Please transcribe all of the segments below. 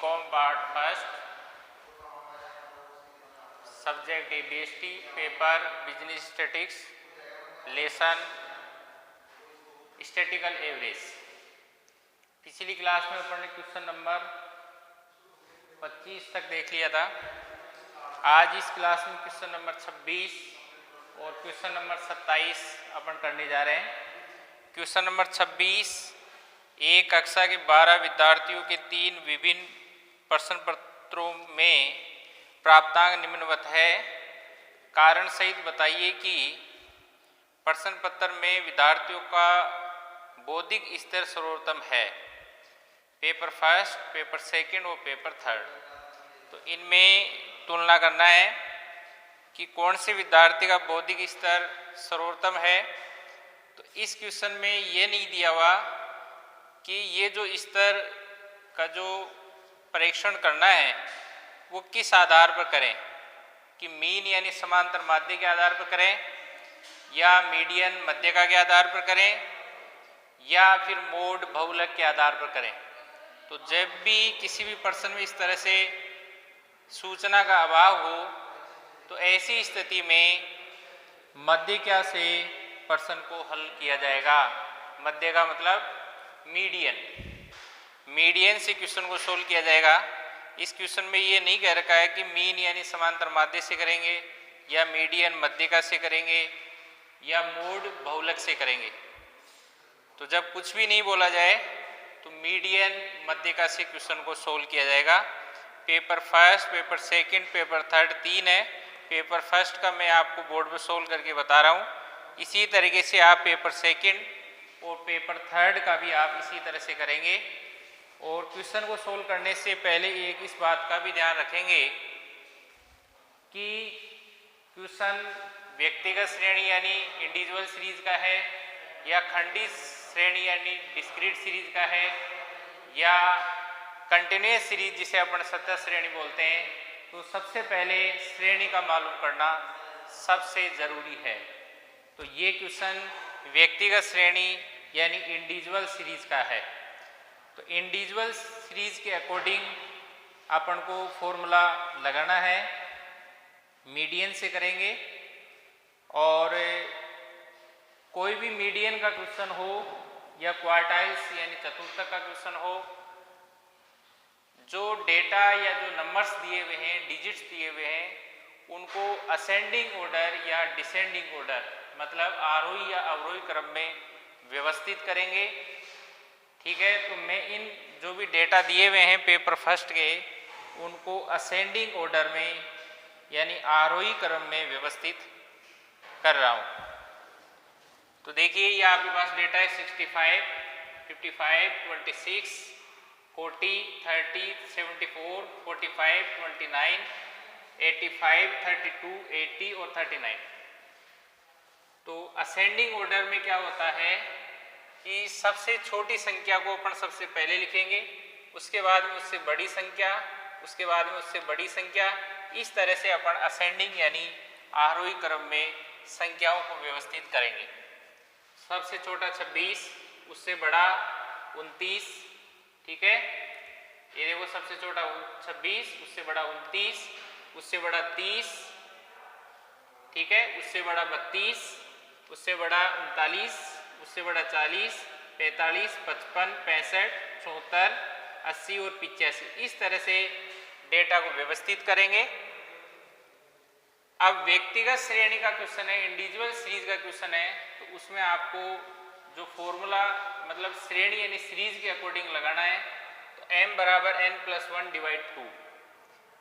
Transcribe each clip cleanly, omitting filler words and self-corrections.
BCom part first, subject ABST, paper business statics, lesson statical average. पिछली class में अपन ने क्वेश्चन नंबर 25 तक देख लिया था। आज इस क्लास में क्वेश्चन नंबर 26 और क्वेश्चन नंबर 27 अपन करने जा रहे हैं। क्वेश्चन नंबर 26, एक कक्षा के 12 विद्यार्थियों के 3 विभिन्न प्रश्न पत्रों में प्राप्तांक निम्नवत है। कारण सहित बताइए कि प्रश्न पत्र में विद्यार्थियों का बौद्धिक स्तर सर्वोत्तम है। पेपर फर्स्ट, पेपर सेकंड और पेपर थर्ड। तो इनमें तुलना करना है कि कौन से विद्यार्थी का बौद्धिक स्तर सर्वोत्तम है। तो इस क्वेश्चन में ये नहीं दिया हुआ कि ये जो स्तर का जो परीक्षण करना है वो किस आधार पर करें, कि मीन यानी समांतर माध्य के आधार पर करें, या मीडियन मध्यका के आधार पर करें, या फिर मोड बहुलक के आधार पर करें। तो जब भी किसी भी प्रश्न में इस तरह से सूचना का अभाव हो तो ऐसी स्थिति में मध्यका से प्रश्न को हल किया जाएगा। मध्य का मतलब मीडियन, मीडियन से क्वेश्चन को सोल्व किया जाएगा। इस क्वेश्चन में ये नहीं कह रखा है कि मीन यानी समांतर माध्य से करेंगे, या मीडियन मध्यका से करेंगे, या मोड बहुलक से करेंगे। तो जब कुछ भी नहीं बोला जाए तो मीडियन मध्यका से क्वेश्चन को सोल्व किया जाएगा। Paper first, paper second, paper third 3 है। पेपर फर्स्ट का मैं आपको बोर्ड पर सोल्व करके बता रहा हूँ। इसी तरीके से आप पेपर सेकंड और पेपर थर्ड का भी आप इसी तरह से करेंगे। और क्वेश्चन को सोल्व करने से पहले एक इस बात का भी ध्यान रखेंगे कि क्वेश्चन व्यक्तिगत श्रेणी यानी इंडिविजुअल सीरीज का है, या खंडित श्रेणी यानी डिस्क्रीट सीरीज का है, या कंटिन्यूअस सीरीज जिसे अपन सतत श्रेणी बोलते हैं। तो सबसे पहले श्रेणी का मालूम करना सबसे ज़रूरी है। तो ये क्वेश्चन व्यक्तिगत श्रेणी यानी इंडिविजुअल सीरीज का है। तो इंडिविजुअल सीरीज के अकॉर्डिंग अपन को फॉर्मूला लगाना है। मीडियन से करेंगे, और कोई भी मीडियन का क्वेश्चन हो या क्वार्टाइल्स यानी चतुर्थक का क्वेश्चन हो, जो डेटा या जो नंबर्स दिए हुए हैं, डिजिट्स दिए हुए हैं, उनको असेंडिंग ऑर्डर या डिसेंडिंग ऑर्डर मतलब आरोही या अवरोही क्रम में व्यवस्थित करेंगे। ठीक है, तो मैं इन जो भी डेटा दिए हुए हैं पेपर फर्स्ट के, उनको असेंडिंग ऑर्डर में यानी आरोही क्रम में व्यवस्थित कर रहा हूँ। तो देखिए ये आपके पास डेटा है 65, 55, 26, 40, 30, 74, 45, 29, 85, 32, 80 और 39। तो असेंडिंग ऑर्डर में क्या होता है कि सबसे छोटी संख्या को अपन सबसे पहले लिखेंगे, उसके बाद में उससे बड़ी संख्या, उसके बाद में उससे बड़ी संख्या। इस तरह से अपन असेंडिंग यानी आरोही क्रम में संख्याओं को व्यवस्थित करेंगे। सबसे छोटा 26, उससे बड़ा 29। ठीक है, ये देखो सबसे छोटा 26, उससे बड़ा 29, उससे बड़ा 30। ठीक है, उससे बड़ा 32, उससे बड़ा 39, उससे बड़ा 40, 45, 55, 65, 74, 80 और 85। इस तरह से डेटा को व्यवस्थित करेंगे। अब व्यक्तिगत श्रेणी का क्वेश्चन है, इंडिविजुअल सीरीज का क्वेश्चन है, तो उसमें आपको जो फॉर्मूला मतलब श्रेणी यानी सीरीज के अकॉर्डिंग लगाना है। तो m बराबर n+1 डिवाइड 2।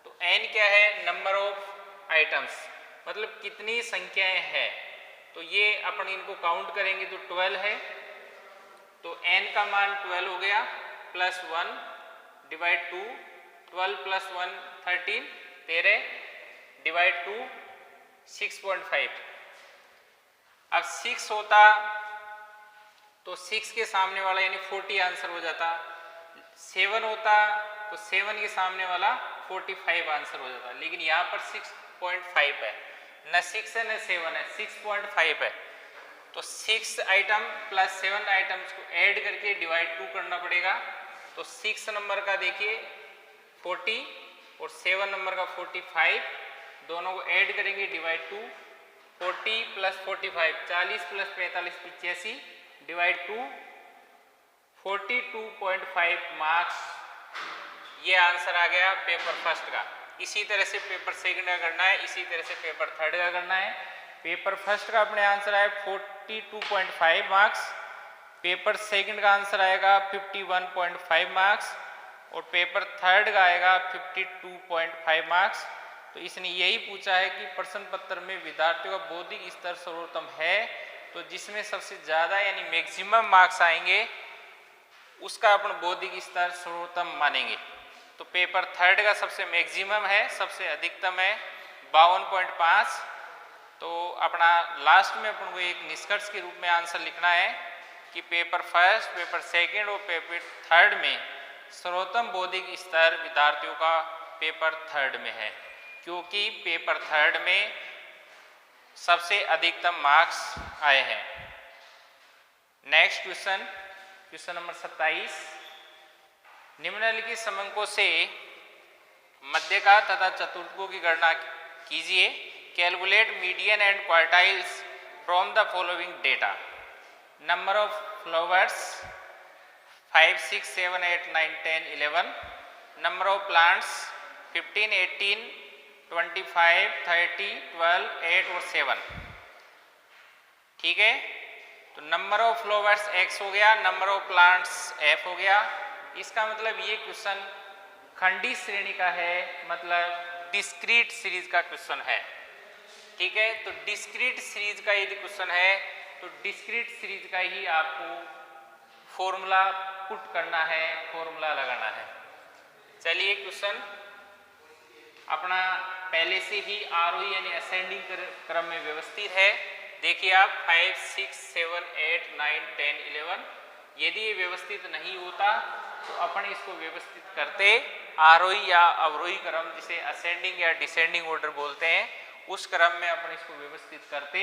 तो n क्या है? नंबर ऑफ आइटम्स, मतलब कितनी संख्याएं हैं। तो ये अपन इनको काउंट करेंगे तो 12 है। तो n का मान 12 हो गया, +1 डिवाइड 2, 12 + 1 13, 13 डिवाइड 2 6.5। अब 6 होता तो 6 के सामने वाला यानी 40 आंसर हो जाता। 7 होता तो 7 के सामने वाला 45 आंसर हो जाता। लेकिन यहाँ पर 6.5 है, न 6 है न 7 है, 6.5 है। तो 6 आइटम प्लस 7 आइटम्स को ऐड करके डिवाइड 2 करना पड़ेगा। तो 6 नंबर का देखिए 40 और 7 नंबर का 45, दोनों को ऐड करेंगे divide 2, 40 plus 45 40 plus 45 85 divide 2, 42.5 marks. ये आंसर आ गया पेपर फर्स्ट का। इसी तरह से पेपर सेकंड का करना है, इसी तरह से पेपर थर्ड का करना है। पेपर फर्स्ट का अपने आंसर आया 42.5 मार्क्स, पेपर सेकंड का आंसर आएगा 51.5 मार्क्स और पेपर थर्ड का आएगा 52.5 मार्क्स। तो इसने यही पूछा है कि प्रश्न पत्र में विद्यार्थियों का बौद्धिक स्तर सर्वोत्तम है, तो जिसमें सबसे ज़्यादा यानी मैक्सिमम मार्क्स आएंगे उसका अपन बौद्धिक स्तर सर्वोत्तम मानेंगे। तो पेपर थर्ड का सबसे मैक्सिमम है, सबसे अधिकतम है 52.5। तो अपना लास्ट में अपन को एक निष्कर्ष के रूप में आंसर लिखना है कि पेपर फर्स्ट, पेपर सेकंड और पेपर थर्ड में सर्वोत्तम बौद्धिक स्तर विद्यार्थियों का पेपर थर्ड में है, क्योंकि पेपर थर्ड में सबसे अधिकतम मार्क्स आए हैं। Next question, question number 27। निम्नलिखित समंकों से मध्यका तथा चतुर्थकों की गणना कीजिए। Calculate median and quartiles from the following data. Number of flowers 5, 6, 7, 8, 9, 10, 11। Number of plants 15, 18, 25, 30, 12, 8 और 7। ठीक है, तो नंबर ऑफ फ्लावर्स x हो गया, नंबर ऑफ प्लांट्स f हो गया। इसका मतलब ये क्वेश्चन खंडी श्रेणी का है, मतलब डिस्क्रीट सीरीज का क्वेश्चन है। ठीक है, तो डिस्क्रीट सीरीज का यदि क्वेश्चन है तो डिस्क्रीट सीरीज का ही आपको फॉर्मूला पुट करना है, फॉर्मूला लगाना है। चलिए, क्वेश्चन अपना पहले से ही आरोही यानी असेंडिंग क्रम में व्यवस्थित है। देखिए आप 5, 6, 7, 8, 9, 10, 11। यदि ये व्यवस्थित नहीं होता तो अपन इसको व्यवस्थित करते आरोही या अवरोही क्रम, जिसे असेंडिंग या डिसेंडिंग ऑर्डर बोलते हैं, उस क्रम में अपन इसको व्यवस्थित करते।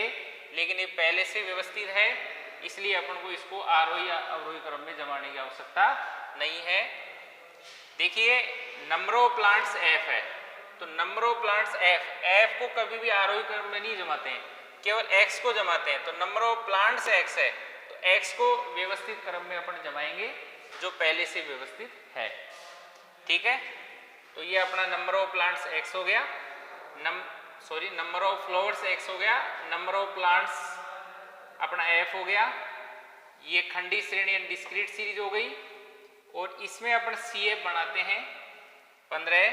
लेकिन ये पहले से व्यवस्थित है, इसलिए अपन को इसको आरोही या अवरोही क्रम में जमाने की आवश्यकता नहीं है। देखिए, नंबर ऑफ प्लांट्स f है, तो नंबर ऑफ प्लांट्स f को कभी भी आरोही क्रम में नहीं जमाते हैं, केवल x को जमाते हैं। तो नंबर ऑफ प्लांट्स x है, तो x को व्यवस्थित क्रम में अपन जमाएंगे जो पहले से व्यवस्थित है। ठीक है, तो ये अपना नंबर ऑफ प्लांट्स x हो गया, नंबर ऑफ फ्लावर्स x हो गया, नंबर ऑफ प्लांट्स अपना f हो गया। ये खंडी श्रेणी यानी डिस्क्रीट सीरीज हो गई। और इसमें अपन CF बनाते हैं 15,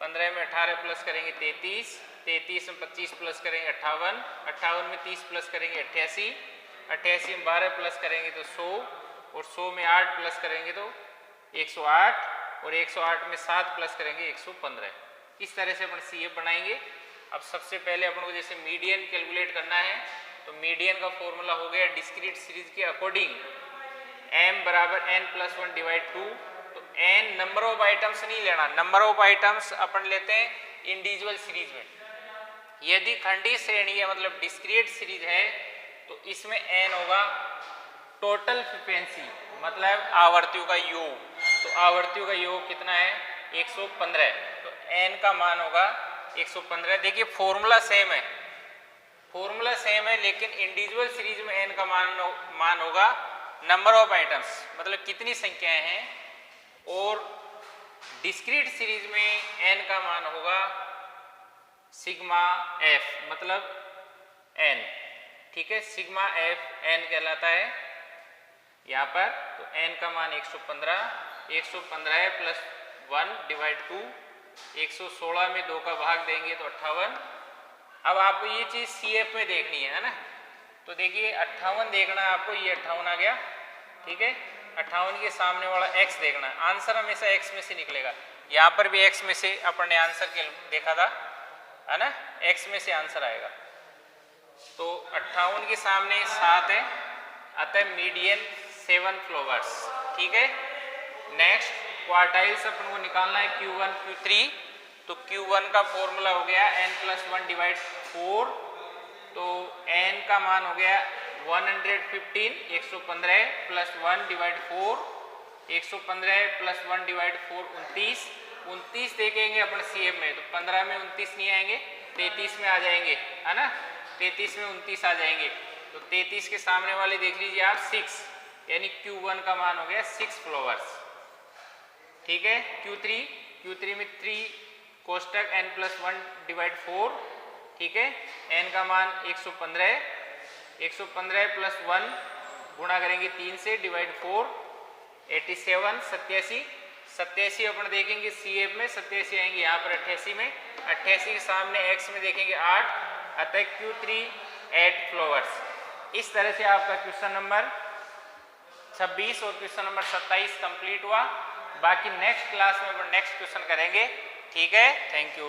15 में 18 प्लस करेंगे 33, 33 में 25 प्लस करेंगे 58, 58 में 30 प्लस करेंगे 88, 88 में 12 प्लस करेंगे तो 100, और 100 में 8 प्लस करेंगे तो 108, और 108 में 7 प्लस करेंगे 115। इस तरह से अपन CF बनाएंगे। अब सबसे पहले अपन को जैसे मीडियन कैलकुलेट करना है, तो मीडियन का फॉर्मूला हो गया डिस्क्रीट सीरीज के अकॉर्डिंग m बराबर n प्लस 1 डिवाइड 2। तो n नंबर ऑफ आइटम्स नहीं लेना, नंबर ऑफ आइटम्स अपन लेते हैं इंडिविजुअल सीरीज में। यदि खंडी श्रेणी है मतलब डिस्क्रीट सीरीज है तो इसमें n होगा टोटल फ्रीक्वेंसी, मतलब आवर्तियों का योग। तो आवर्तियों का योग कितना है 115, तो n का मान होगा 115। देखिए फॉर्मूला सेम है, फॉर्मूला सेम है, लेकिन इंडिविजुअल सीरीज में n का मान होगा नंबर ऑफ आइटम्स, मतलब कितनी संख्याएं हैं, और डिस्क्रीट सीरीज में n का मान होगा सिग्मा f, मतलब n। ठीक है, सिग्मा f n कहलाता है यहाँ पर। तो n का मान 115, 115 है प्लस 1 डिवाइड 2, 116 में 2 का भाग देंगे तो 58। अब आपको ये चीज़ CF में देखनी है ना, तो देखिए 58 देखना है आपको, ये 58 आ गया। ठीक है, 58 के सामने वाला x देखना है, आंसर हमेशा x में से निकलेगा। यहाँ पर भी x में से अपन ने आंसर के देखा था, है ना, x में से आंसर आएगा। तो 58 के सामने 7 है, अतः मीडियन 7 फ्लावर्स। ठीक है, नेक्स्ट क्वार्टाइल्स अपन को निकालना है Q1 Q3। तो Q1 का फॉर्मूला हो गया n प्लस 1 डिवाइड 4। तो n का मान हो गया 115, 115 प्लस 1 डिवाइड 4, 115 प्लस 1 डिवाइड 4 29, 29 देखेंगे अपन CF में, तो 15 में 29 नहीं आएंगे, 33 में आ जाएंगे, है ना, 33 में 29 आ जाएंगे। तो 33 के सामने वाले देख लीजिए आप 6, यानी Q1 का मान हो गया 6 फ्लावर्स। ठीक है, Q3 में 3 कोष्टक n+1 डिवाइड 4, ठीक है, n का मान 115, 115 + 1 गुणा करेंगे 3 से डिवाइड 4, 87, 87 अपन देखेंगे CF में 87 आएंगे, यहाँ पर 88 में, 88 के सामने x में देखेंगे 8, अतः Q3 8 फ्लावर्स। इस तरह से आपका क्वेश्चन नंबर 26 और क्वेश्चन नंबर 27 कंप्लीट हुआ। बाकी नेक्स्ट क्लास में अपन नेक्स्ट क्वेश्चन करेंगे। ठीक है, थैंक यू।